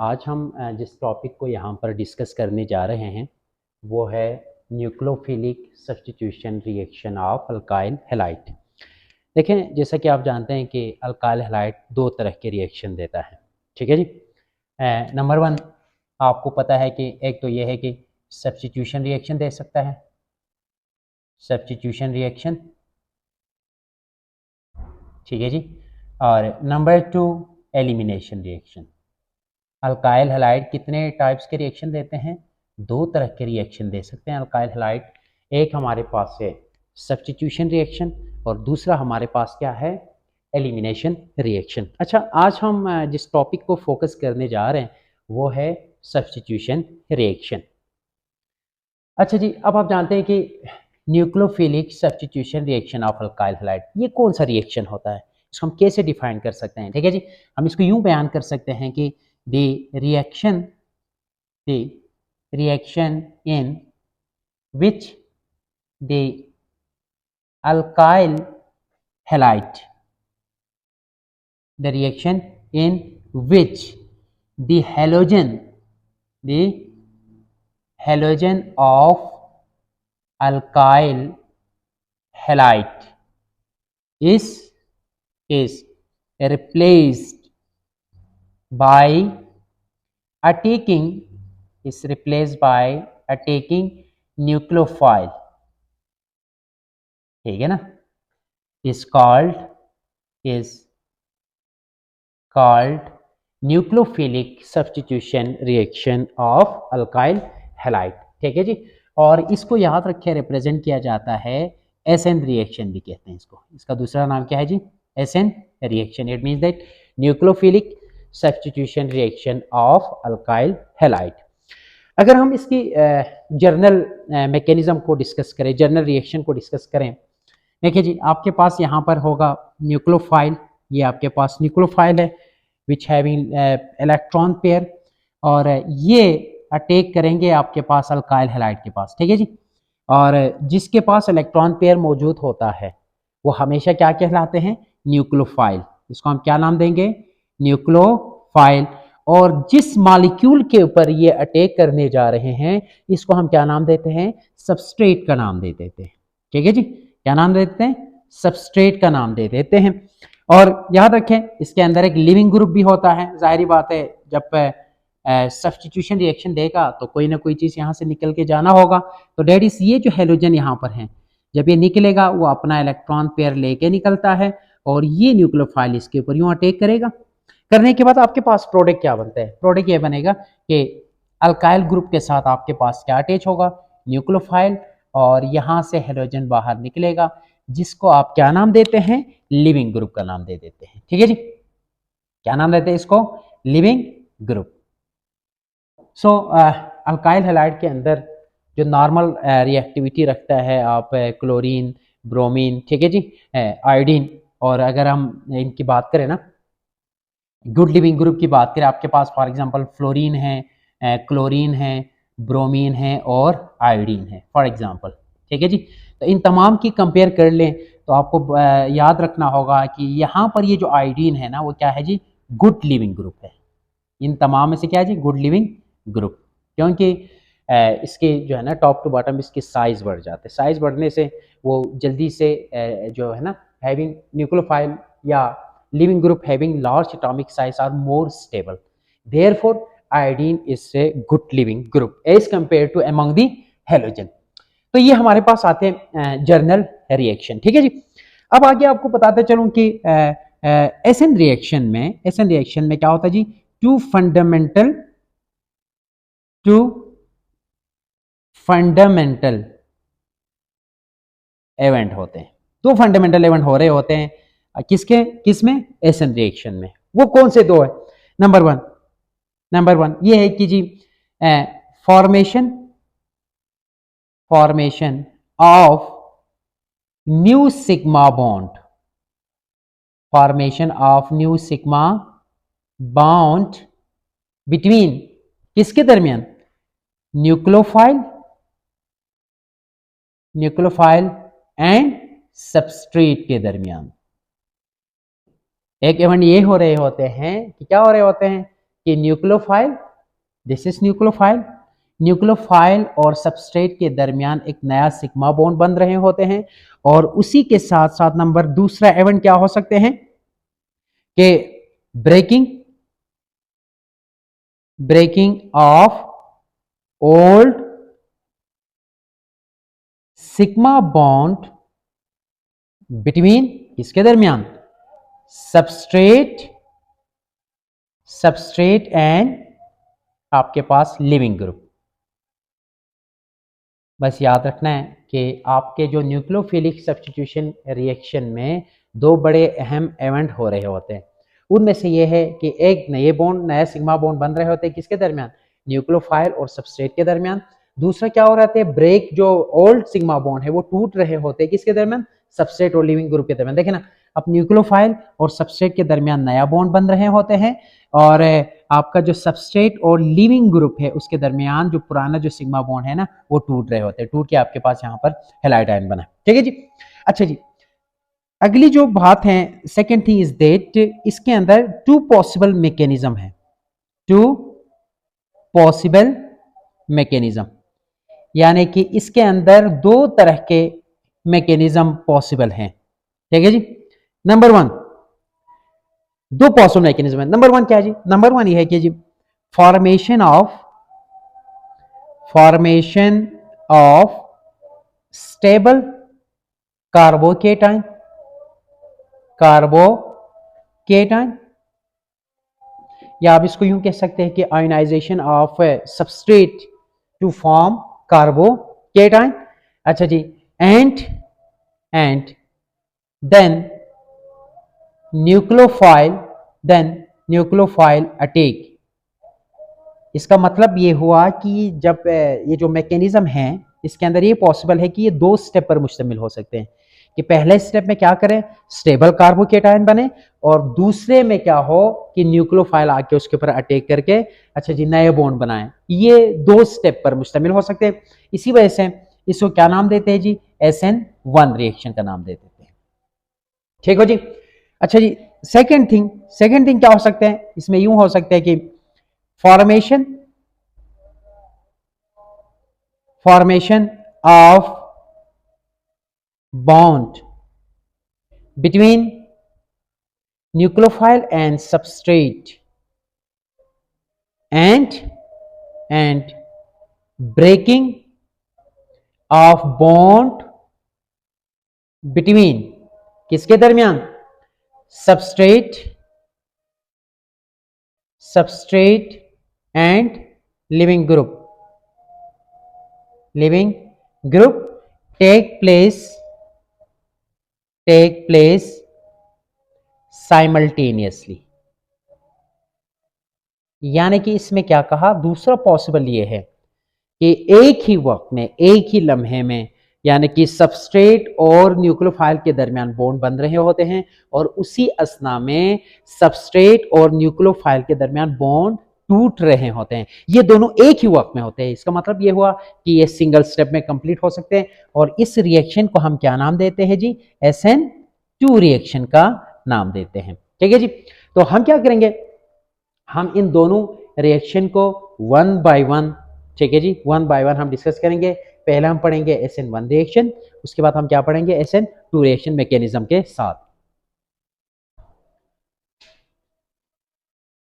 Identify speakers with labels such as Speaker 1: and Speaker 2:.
Speaker 1: आज हम जिस टॉपिक को यहाँ पर डिस्कस करने जा रहे हैं वो है nucleophilic substitution reaction of alkyl halide. देखें, जैसा कि आप जानते हैं कि अल्काइल हैलाइड दो तरह के रिएक्शन देता है। ठीक है जी। नंबर वन, आपको पता है कि एक तो ये है कि सब्स्टिट्यूशन रिएक्शन दे सकता है, सब्स्टिट्यूशन रिएक्शन। ठीक है जी। और number two, elimination reaction. Alkyl halide कितने टाइप्स के रिएक्शन देते हैं? दो तरह के रिएक्शन दे सकते हैं अल्काइल हैलाइड। एक हमारे पास है सब्स्टिट्यूशन रिएक्शन और दूसरा हमारे पास क्या है? Elimination reaction. अच्छा, आज हम जिस टॉपिक को फोकस करने जा रहे हैं वो है सब्स्टिट्यूशन रिएक्शन। अच्छा जी, अब आप जानते हैं कि nucleophilic substitution reaction of alkyl halide ये कौन सा रिएक्शन होता है, इसको हम कैसे डिफाइन कर सकते हैं? ठीक है जी, हम इसको यूं बयान कर सकते हैं कि the reaction in which the alkyl halide, the reaction in which the halogen of alkyl halide is replaced by attacking nucleophile। ठीक है ना? is called nucleophilic substitution reaction of alkyl halide। ठीक है जी। और इसको याद रखें, रिप्रेजेंट किया जाता है एसएन रिएक्शन भी कहते हैं इसको। इसका दूसरा नाम क्या है जी? SN reaction. It means that nucleophilic substitution reaction of alkyl halide. अगर हम इसकी जर्नल मैकेनिज्म को डिस्कस करें, जर्नल रिएक्शन को डिस्कस करें, देखिए जी, आपके पास यहाँ पर होगा न्यूक्लियोफाइल। ये आपके पास न्यूक्लियोफाइल है विच हैविंग इलेक्ट्रॉन पेयर, और ये अटैक करेंगे आपके पास अल्काइल हैलाइड के पास। ठीक है जी। और जिसके पास इलेक्ट्रॉन पेयर मौजूद होता है वो हमेशा क्या कहलाते हैं? न्यूक्लियोफाइल। इसको हम क्या नाम देंगे? न्यूक्लियोफाइल। और जिस मॉलिक्यूल के ऊपर ये अटैक करने जा रहे हैं इसको हम क्या नाम देते हैं? सबस्ट्रेट का नाम दे देते हैं। ठीक है जी, क्या नाम देते हैं? सबस्ट्रेट का नाम दे देते हैं। और याद रखें, इसके अंदर एक लिविंग ग्रुप भी होता है। जाहिर बात है, जब सब्स्टिट्यूशन रिएक्शन देगा तो कोई ना कोई चीज यहाँ से निकल के जाना होगा। तो डेट इज, ये जो हेलोजन यहाँ पर है, जब ये निकलेगा वो अपना इलेक्ट्रॉन पेयर लेके निकलता है और ये न्यूक्लियोफाइल इसके ऊपर यूं अटैक करेगा। करने के बाद आपके पास प्रोडक्ट क्या बनता है? प्रोडक्ट ये बनेगा कि अल्काइल ग्रुप के साथ आपके पास क्या अटैच होगा? न्यूक्लियोफाइल। और यहाँ से हेलोजन बाहर निकलेगा जिसको आप क्या नाम देते हैं? लिविंग ग्रुप का नाम दे देते हैं। ठीक है जी, क्या नाम देते हैं इसको? Leaving group. So alkyl halide के अंदर जो नॉर्मल रिएक्टिविटी रखता है, आप क्लोरीन, ब्रोमीन, ठीक है जी, आयोडीन, और अगर हम इनकी बात करें ना, गुड लिविंग ग्रुप की बात करें, आपके पास फॉर एग्जांपल फ्लोरीन है, क्लोरीन है, ब्रोमीन है और आयोडीन है फॉर एग्जांपल। ठीक है जी। तो इन तमाम की कंपेयर कर लें तो आपको याद रखना होगा कि यहाँ पर ये जो आयोडीन है ना वो क्या है जी? गुड लिविंग ग्रुप है। इन तमाम में से क्या है जी? Good leaving group. क्योंकि इसके जो है ना टॉप टू बॉटम इसके साइज बढ़ जाते हैं। साइज बढ़ने से वो जल्दी से जो है ना हैविंग न्यूक्लियोफाइल या living group having large atomic size are more stable, therefore iodine is a good living group as compared to among the halogen। तो ये हमारे पास आते हैं जर्नल रिएक्शन। ठीक है जी। अब आगे आपको बताते चलूं कि एसएन रिएक्शन में क्या होता है जी? टू फंडामेंटल इवेंट होते हैं। दो फंडामेंटल इवेंट हो रहे होते हैं किसमें? एसएन रिएक्शन में। वो कौन से दो है? नंबर वन ये है कि जी formation of new sigma bond, between किसके दरमियान? न्यूक्लियोफाइल एंड सबस्ट्रेट के दरमियान। एक इवेंट ये हो रहे होते हैं कि क्या हो रहे होते हैं कि nucleophile, this is nucleophile, nucleophile और सबस्ट्रेट के दरमियान एक नया सिग्मा बॉन्ड बन रहे होते हैं। और उसी के साथ साथ नंबर दूसरा इवेंट क्या हो सकते हैं कि breaking of old sigma bond between, इसके दरमियान, सबस्ट्रेट एंड आपके पास लिविंग ग्रुप। बस याद रखना है कि आपके जो न्यूक्लियोफिलिक सब्स्टिट्यूशन रिएक्शन में दो बड़े अहम इवेंट हो रहे होते हैं। उनमें से यह है कि एक नए बॉन्ड, नया सिग्मा बॉन्ड बन रहे होते हैं किसके दरमियान, न्यूक्लियोफाइल और सबस्ट्रेट के दरमियान। दूसरा क्या हो रहा है, ब्रेक, जो ओल्ड सिग्मा बॉन्ड है वो टूट रहे होते हैं किसके दरमियान, सबस्ट्रेट और लिविंग ग्रुप के दरमियान। देखें ना, अब न्यूक्लियोफाइल और सबस्ट्रेट के दरमियान नया बॉन्ड बन रहे होते हैं और आपका जो सबस्ट्रेट और लिविंग ग्रुप है उसके दरमियान जो पुराना जो सिग्मा बॉन्ड है ना वो टूट रहे होते हैं, टूट के आपके पास यहाँ पर हैलाइड आयन बना। ठीक है जी। अच्छा जी, अगली जो बात है, सेकेंड थिंग इज दैट इसके अंदर टू पॉसिबल मैकेनिज्म है, टू पॉसिबल मैकेनिज्म, यानी कि इसके अंदर दो तरह के मैकेनिज्म पॉसिबल हैं। ठीक है जी। नंबर वन, दो पॉसिबल मैकेनिज्म है। नंबर वन क्या है जी, नंबर वन ये है कि जी फॉर्मेशन ऑफ स्टेबल कार्बोकेटाइन, या आप इसको यूं कह सकते हैं कि ionisation of substrate to form carbocation. अच्छा जी, एंड देन न्यूक्लियोफाइल अटैक। इसका मतलब ये हुआ कि जब ये जो मैकेनिज्म है इसके अंदर ये पॉसिबल है कि ये दो स्टेप पर मुश्तमिल हो सकते हैं कि पहले स्टेप में क्या करें, स्टेबल कार्बोकेटाइन बने, और दूसरे में क्या हो कि न्यूक्लियोफाइल आके उसके ऊपर अटैक करके अच्छा जी नए बॉन्ड बनाएं। ये दो स्टेप पर मुश्तमिल हो सकते हैं। इसी वजह से इसको क्या नाम देते हैं जी, SN1 रिएक्शन का नाम दे देते हैं। ठीक हो जी। अच्छा जी, सेकेंड थिंग क्या हो सकते हैं, इसमें यूं हो सकते हैं कि formation of bond between nucleophile and substrate and breaking of bond between, किसके दरमियान, substrate and leaving group take place simultaneously. यानी कि इसमें क्या कहा, दूसरा पॉसिबल ये है कि एक ही वक्त में, एक ही लम्हे में, यानी कि सबस्ट्रेट और न्यूक्लियोफाइल के दरमियान बॉन्ड बन रहे होते हैं और उसी असना में सबस्ट्रेट और न्यूक्लियोफाइल के दरमियान बॉन्ड टूट रहे होते हैं। ये दोनों एक ही वक्त में होते हैं। इसका मतलब ये हुआ कि ये सिंगल स्टेप में कंप्लीट हो सकते हैं और इस रिएक्शन को हम क्या नाम देते हैं जी, SN2 रिएक्शन का नाम देते हैं। ठीक है जी। तो हम क्या करेंगे, हम इन दोनों रिएक्शन को वन बाय वन, ठीक है जी, वन बाय वन हम डिस्कस करेंगे। पहले हम पढ़ेंगे SN1 रिएक्शन, उसके बाद हम क्या पढ़ेंगे, SN2 रिएक्शन मैकेनिज्म के साथ।